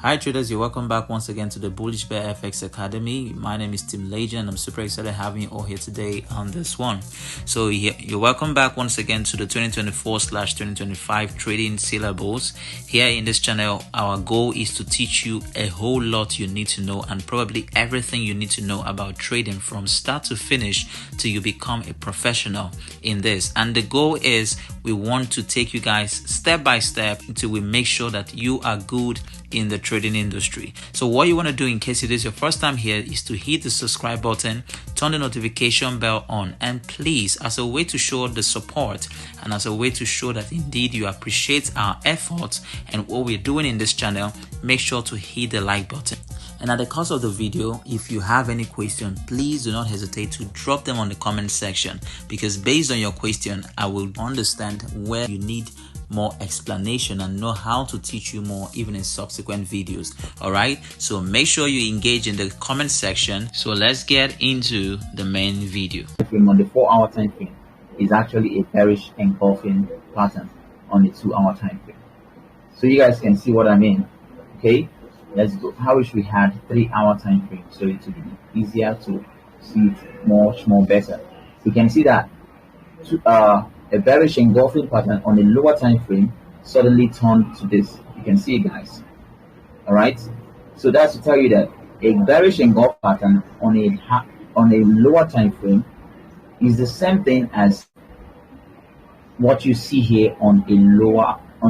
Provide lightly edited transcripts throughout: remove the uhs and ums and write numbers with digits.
Hi traders, you're welcome back once again to the Bullish Bear FX Academy. My name is Tim Legend and I'm super excited having you all here today on this one. So you're welcome back once again to the 2024/2025 trading syllabus. Here in this channel, our goal is to teach you a whole lot you need to know and probably everything you need to know about trading from start to finish till you become a professional in this. And the goal is we want to take you guys step by step until we make sure that you are good in the trading industry. So what you want to do in case it is your first time here is to hit the subscribe button, turn the notification bell on, and please, as a way to show the support and as a way to show that indeed you appreciate our efforts and what we're doing in this channel, make sure to hit the like button. And at the course of the video, if you have any question, please do not hesitate to drop them on the comment section, because based on your question, I will understand where you need more explanation and know how to teach you more even in subsequent videos. All right, so make sure you engage in the comment section. So let's get into the main video. On the 4-hour time frame is actually a bearish engulfing pattern on the 2-hour time frame. So you guys can see what I mean. Okay, let's go. How wish we had 3-hour time frame so it would be easier to see it much more better. You can see that a bearish engulfing pattern on a lower time frame suddenly turned to this. You can see it, guys. All right, so that's to tell you that a bearish engulf pattern on a lower time frame is the same thing as what you see here on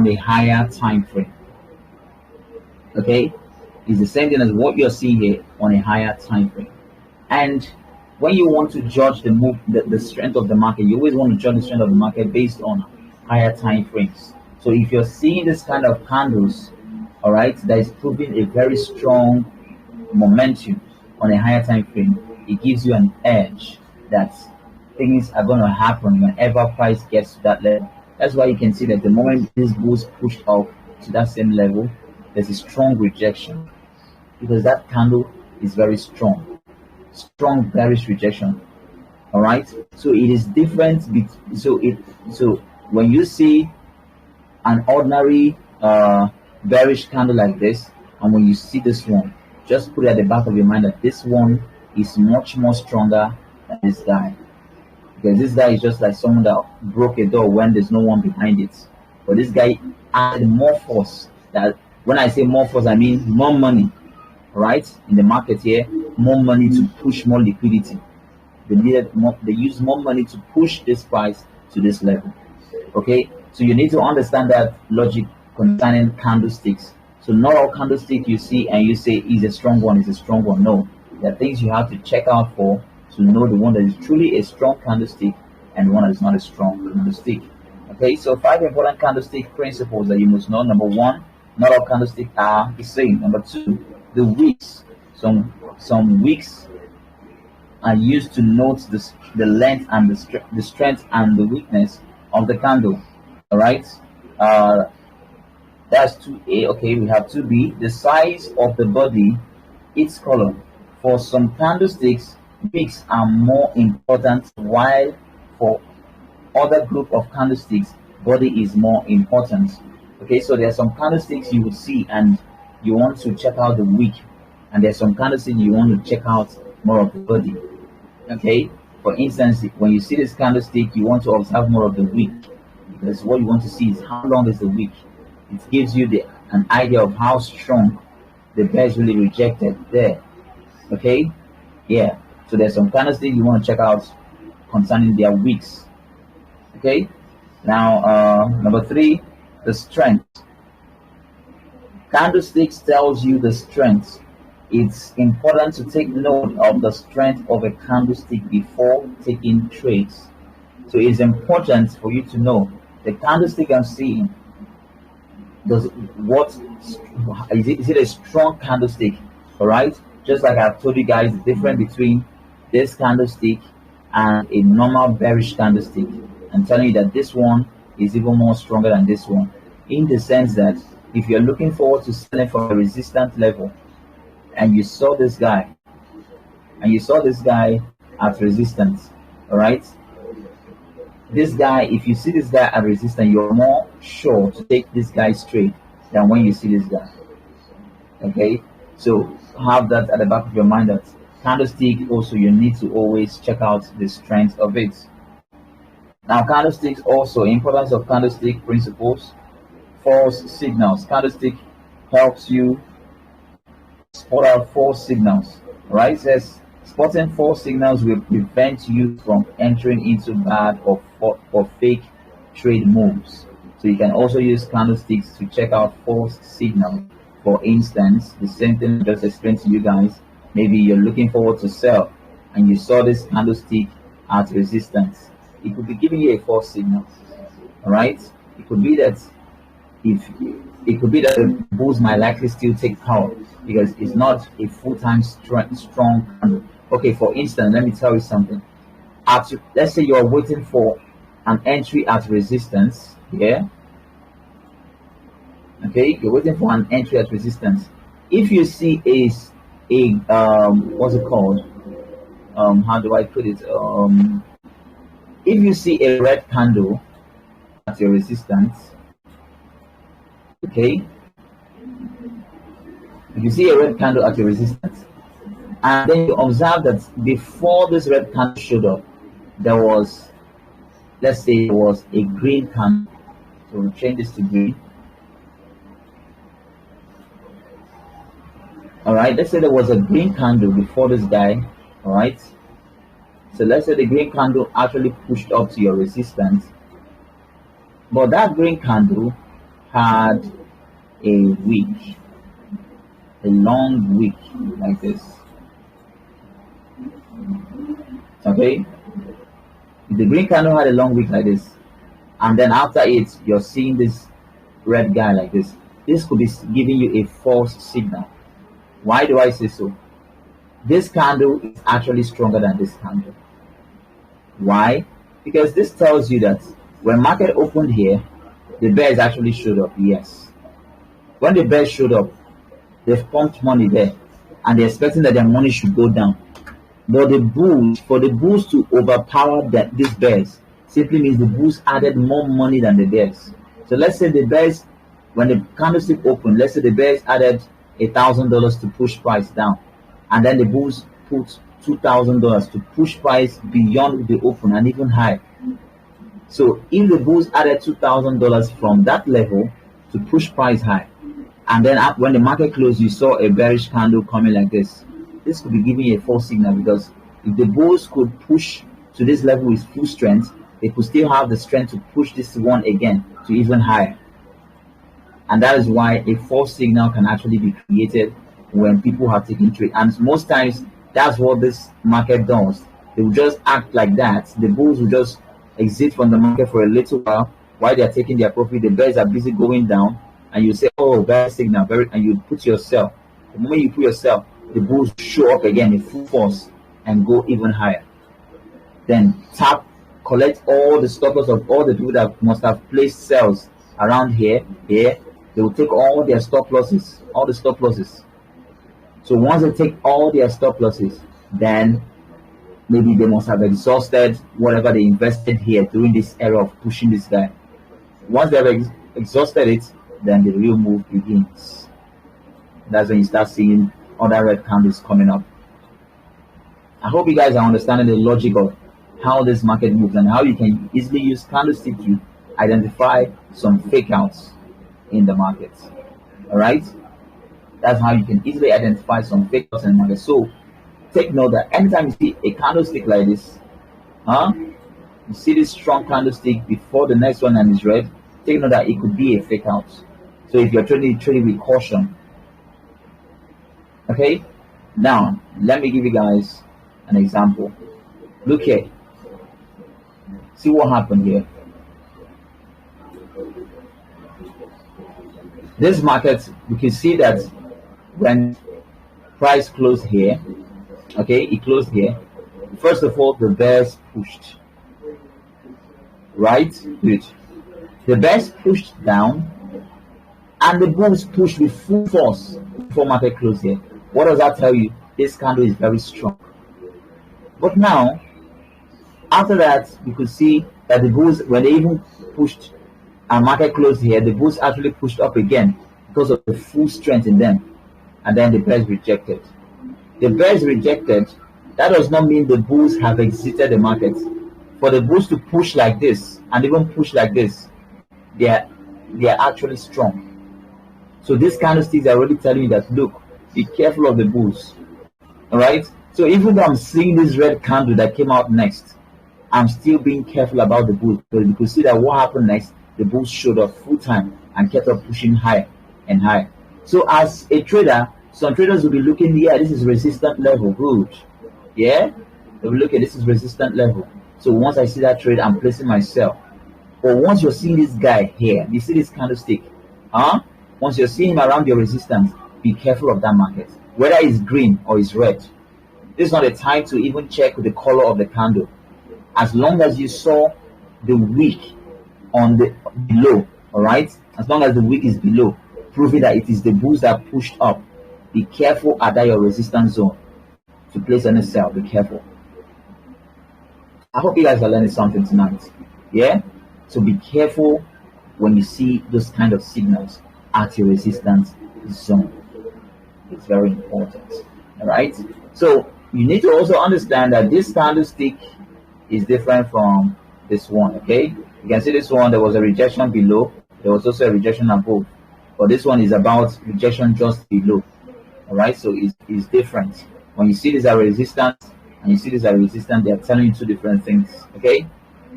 a higher time frame. Okay, it's the same thing as what you're seeing here on a higher time frame. And when you want to judge the strength of the market, you always want to judge the strength of the market based on higher time frames. So if you're seeing this kind of candles, all right, that is proving a very strong momentum on a higher time frame, it gives you an edge that things are going to happen whenever price gets to that level. That's why you can see that the moment this bulls pushed up to that same level, there's a strong rejection, because that candle is very strong bearish rejection. All right, so it is different. So when you see an ordinary bearish candle like this, and when you see this one, just put it at the back of your mind that this one is much more stronger than this guy, because this guy is just like someone that broke a door when there's no one behind it. But this guy added more force. That when I say more force, I mean more money. Right, in the market here, more money to push more liquidity. They use more money to push this price to this level. Okay, so you need to understand that logic concerning candlesticks. So not all candlestick you see and you say is a strong one, is a strong one. No, there are things you have to check out for to know the one that is truly a strong candlestick and the one that is not a strong candlestick. Okay, so 5 important candlestick principles that you must know. Number 1, not all candlesticks are the same. Number 2, the wicks. Some wicks are used to note the length and the strength and the weakness of the candle. All right, that's 2A. Okay, we have 2B, the size of the body, its color. For some candlesticks, wicks are more important, while for other group of candlesticks, body is more important. Okay, so there are some candlesticks you would see and you want to check out the wick, and there's some candlesticks you want to check out more of the body. Okay, for instance, when you see this candlestick, you want to observe more of the wick, because what you want to see is how long is the wick. It gives you an idea of how strong the bear is really rejected there. Okay, yeah, so there's some candlesticks you want to check out concerning their wicks. Okay, now number 3, the strength. Candlesticks tells you the strength. It's important to take note of the strength of a candlestick before taking trades. So it's important for you to know the candlestick I'm seeing. Is it a strong candlestick? All right. Just like I've told you guys, the difference between this candlestick and a normal bearish candlestick. I'm telling you that this one is even more stronger than this one, in the sense that if you're looking forward to selling from a resistant level and you saw this guy at resistance, all right, this guy, if you see this guy at resistance, you're more sure to take this guy straight than when you see this guy. Okay, so have that at the back of your mind that candlestick also you need to always check out the strength of it. Now, candlesticks also, importance of candlestick principles, false signals. Candlestick helps you spot out false signals. Right? It says spotting false signals will prevent you from entering into bad or fake trade moves. So you can also use candlesticks to check out false signals. For instance, the same thing I just explained to you guys. Maybe you're looking forward to sell and you saw this candlestick at resistance. It could be giving you a false signal. All right, it could be that the bulls might likely still take power because it's not a full-time strong candle. Okay, for instance, let me tell you something. Let's say you're waiting for an entry at resistance. Yeah. Okay, you're waiting for an entry at resistance. If you see what's it called? How do I put it? If you see a red candle at your resistance, okay, if you see a red candle at your resistance, and then you observe that before this red candle showed up, there was, let's say, there was a green candle. So we'll change this to green. All right, let's say there was a green candle before this guy. All right, so let's say the green candle actually pushed up to your resistance, but that green candle had a wick, a long wick like this. Okay, if the green candle had a long wick like this, and then after it you're seeing this red guy like this, this could be giving you a false signal. Why do I say so? This candle is actually stronger than this candle. Why? Because this tells you that when market opened here, the bears actually showed up. Yes. When the bears showed up, they've pumped money there and they're expecting that their money should go down. But for the bulls to overpower these bears simply means the bulls added more money than the bears. So let's say the bears, when the candlestick opened, let's say the bears added $1,000 to push price down, and then the bulls put $2,000 to push price beyond the open and even high. So if the bulls added $2,000 from that level to push price high, and then when the market closed you saw a bearish candle coming like this could be giving you a false signal, because if the bulls could push to this level with full strength, they could still have the strength to push this one again to even higher. And that is why a false signal can actually be created when people have taken trade. And most times, that's what this market does. They will just act like that. The bulls will just exit from the market for a little while they are taking their profit. The bears are busy going down, and you say, "Oh, bear signal," and you put your sell. The moment you put your sell, the bulls show up again in full force and go even higher. Then collect all the stop loss of all the people that must have placed sells around here. They will take all their stop losses, all the stop losses. So once they take all their stop losses, then maybe they must have exhausted whatever they invested here during this era of pushing this guy. Once they have exhausted it, then the real move begins. That's when you start seeing other red candles coming up. I hope you guys are understanding the logic of how this market moves and how you can easily use candlestick to identify some fake outs in the market. All right, that's how you can easily identify some fake outs in the market. So take note that anytime you see a candlestick like this, you see this strong candlestick before the next one and is red, take note that it could be a fake out. So if you're trading with caution. Okay, now let me give you guys an example. Look here, see what happened here. This market, you can see that when price closed here, okay, it closed here. First of all, the bears pushed, right? Good. The bears pushed down, and the bulls pushed with full force before market closed here. What does that tell you? This candle is very strong. But now, after that, you could see that the bulls, when they even pushed and market closed here, the bulls actually pushed up again because of the full strength in them. and then the bears rejected. The bears rejected, that does not mean the bulls have exited the market. For the bulls to push like this and even push like this, they are actually strong. So these candlesticks are really telling you that, look, be careful of the bulls. All right. So even though I'm seeing this red candle that came out next, I'm still being careful about the bulls. But you can see that what happened next, the bulls showed up full time and kept up pushing higher and higher. So as a trader, some traders will be looking, yeah, this is resistant level, good. Yeah, they will look at this is resistant level. So once I see that trade, I'm placing my sell. But once you're seeing this guy here, you see this candlestick, once you're seeing him around your resistance, be careful of that market, whether it's green or it's red. This is not a time to even check the color of the candle. As long as you saw the wick on the below, all right, as long as the wick is below, proving that it is the bulls that pushed up, be careful at that your resistance zone to place any sell. Be careful. I hope you guys are learning something tonight. Yeah, so be careful when you see those kind of signals at your resistance zone. It's very important. All right, so you need to also understand that this candlestick is different from this one. Okay, you can see this one, there was a rejection below, there was also a rejection above, but this one is about rejection just below. All right, so it's different. When you see this as resistance and you see this as resistance, they are telling you two different things. Okay,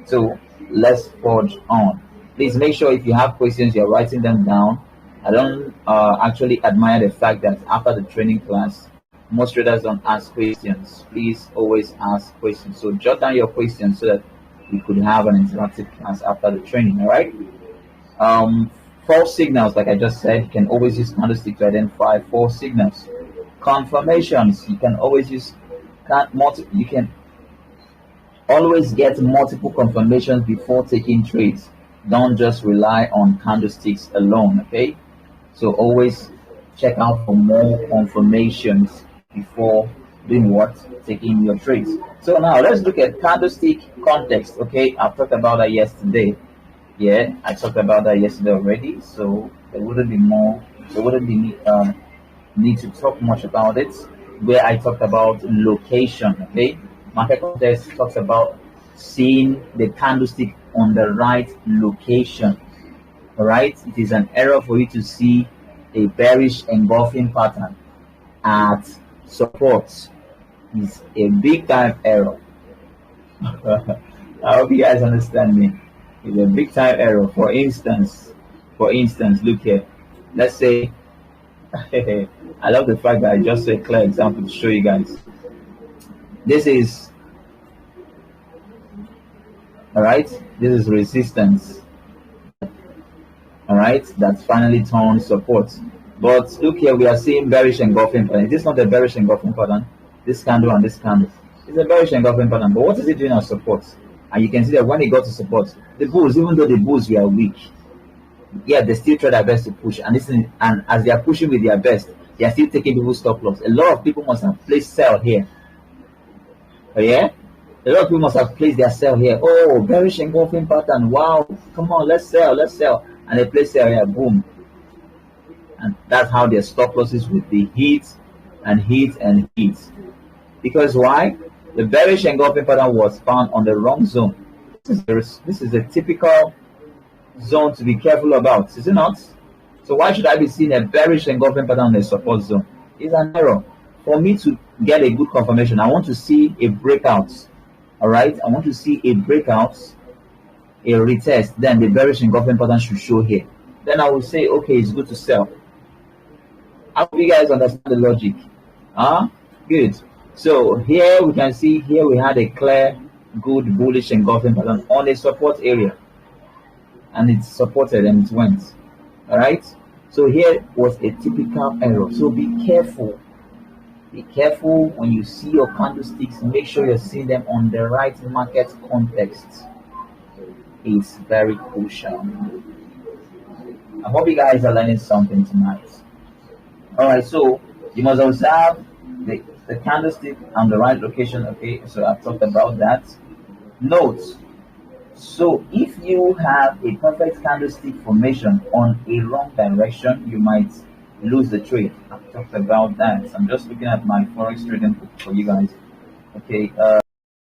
so let's forge on. Please make sure if you have questions, you're writing them down. I don't actually admire the fact that after the training class, most traders don't ask questions. Please always ask questions. So jot down your questions so that we could have an interactive class after the training. All right. False signals, like I just said, you can always use candlestick to identify false signals. Confirmations, you can always use you can always get multiple confirmations before taking trades. Don't just rely on candlesticks alone. Okay, so always check out for more confirmations before doing what? Taking your trades. So now let's look at candlestick context. Okay, I've talked about that yesterday. Yeah, I talked about that yesterday already, so there wouldn't be need to talk much about it. Where I talked about location. Okay, market context talks about seeing the candlestick on the right location. All right, it is an error for you to see a bearish engulfing pattern at support. It's a big time error. I hope you guys understand me. It's a big time error. For instance, look here. Let's say, I love the fact that I just saw a clear example to show you guys. This is, all right, this is resistance. All right, that's finally turned support. But look here, we are seeing bearish engulfing pattern. This is not a bearish engulfing pattern. This candle and this candle. It's a bearish engulfing pattern. But what is it doing as support? And you can see that when it got to support, the bulls, even though the bulls were weak, yeah, they still try their best to push. And listen, and as they are pushing with their best, they are still taking people's stop loss. A lot of people must have placed sell here. Oh, yeah? A lot of people must have placed their sell here. Oh, bearish engulfing pattern. Wow. Come on, let's sell. And they place sell here. Boom. And that's how their stop losses with the heat. Because why? The bearish engulfing pattern was found on the wrong zone. This is a typical zone to be careful about, is it not? So why should I be seeing a bearish engulfing pattern on the support zone? It's an error. For me to get a good confirmation, I want to see a breakout. All right, I want to see a breakout, a retest. Then the bearish engulfing pattern should show here. Then I will say, okay, it's good to sell. I hope you guys understand the logic. Good. So here we can see, here we had a clear, good bullish engulfing pattern on a support area. And it's supported and it went. All right. So here was a typical error. So be careful. Be careful when you see your candlesticks. Make sure you're seeing them on the right market context. It's very crucial. I hope you guys are learning something tonight. All right. So you must observe the candlestick on the right location. Okay. So I've talked about that. Note. So if you have a perfect candlestick formation on a wrong direction, you might lose the trade. I've talked about that. So I'm just looking at my forex trading book for you guys. Okay.